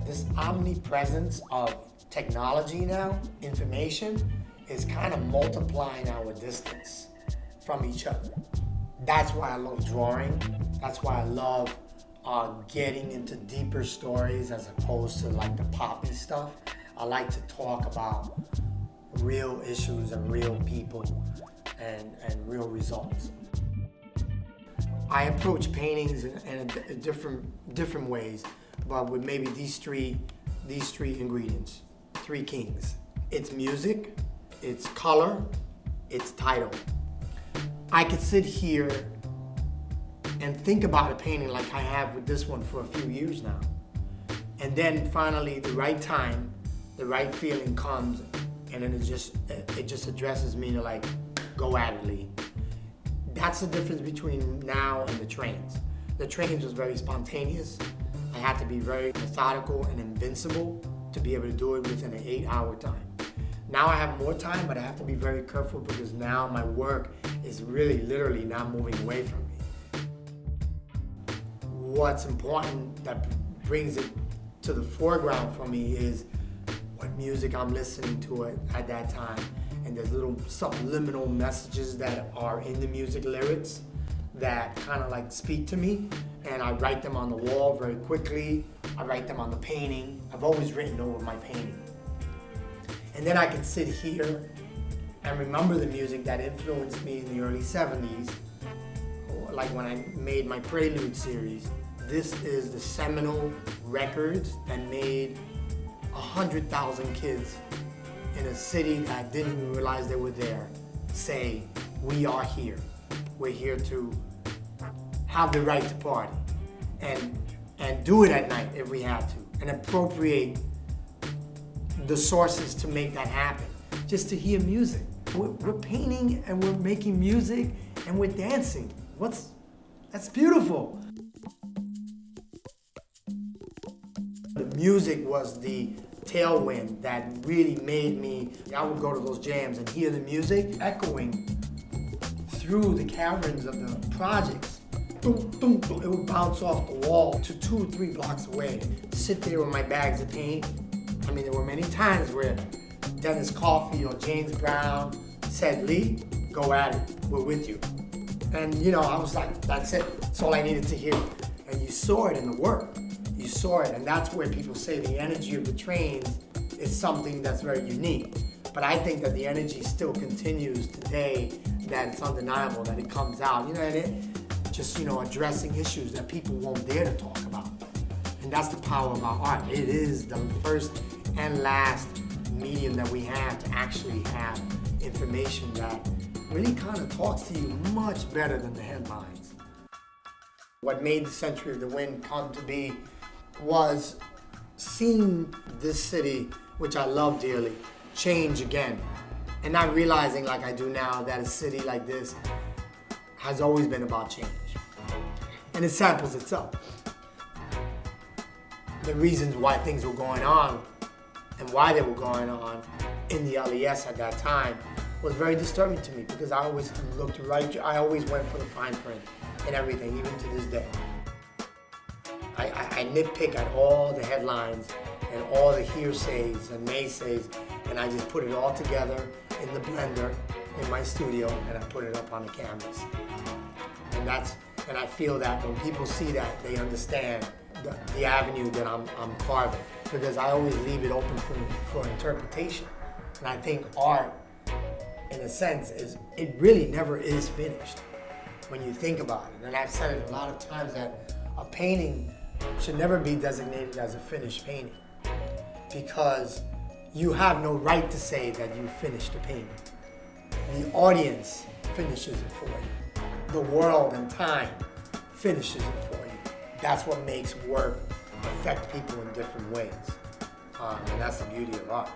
This omnipresence of technology now, information, is kind of multiplying our distance from each other. That's why I love drawing. That's why I love getting into deeper stories as opposed to like the poppy stuff. I like to talk about real issues and real people and real results. I approach paintings in different ways, but with maybe these three ingredients, three kings. It's music, it's color, it's title. I could sit here and think about a painting like I have with this one for a few years now. And then finally the right time, the right feeling comes, and then it just addresses me to like, go at it, Lee. That's the difference between now and the trains. The trains was very spontaneous. I had to be very methodical and invincible to be able to do it within an 8-hour time. Now I have more time, but I have to be very careful because now my work is really literally not moving away from me. What's important that brings it to the foreground for me is what music I'm listening to at that time. And there's little subliminal messages that are in the music lyrics that kind of like speak to me. And I write them on the wall very quickly. I write them on the painting. I've always written over my painting. And then I can sit here and remember the music that influenced me in the early 70s. Like when I made my Prelude series. This is the seminal records that made 100,000 kids in a city that didn't even realize they were there say, we are here. We're here to have the right to party and do it at night if we had to, and appropriate the sources to make that happen, just to hear music. We're painting and we're making music and we're dancing. That's beautiful. The music was the tailwind that really made me, I would go to those jams and hear the music echoing through the caverns of the projects. Boom, boom, boom. It would bounce off the wall to 2 or 3 blocks away. Sit there with my bags of paint. I mean, there were many times where Dennis Coffey or James Brown said, Lee, go at it, we're with you. And you know, I was like, that's it, that's all I needed to hear. And you saw it in the work. You saw it, and that's where people say the energy of the trains is something that's very unique. But I think that the energy still continues today, that it's undeniable, that it comes out, and it just, addressing issues that people won't dare to talk about. And that's the power of our art. It is the first and last medium that we have to actually have information that really kind of talks to you much better than the headlines. What made the Century of the Wind come to be was seeing this city, which I love dearly, change again. And not realizing like I do now that a city like this has always been about change. And it samples itself. The reasons why things were going on and why they were going on in the LES at that time was very disturbing to me because I always looked right, I always went for the fine print and everything, even to this day. I nitpick at all the headlines and all the hearsays and naysays, and I just put it all together in the blender in my studio, and I put it up on the canvas. And I feel that when people see that, they understand the avenue that I'm carving, because I always leave it open for interpretation. And I think art, in a sense, it really never is finished when you think about it. And I've said it a lot of times that a painting should never be designated as a finished painting, because you have no right to say that you finished the painting. The audience finishes it for you. The world and time finishes it for you. That's what makes work affect people in different ways. And that's the beauty of art.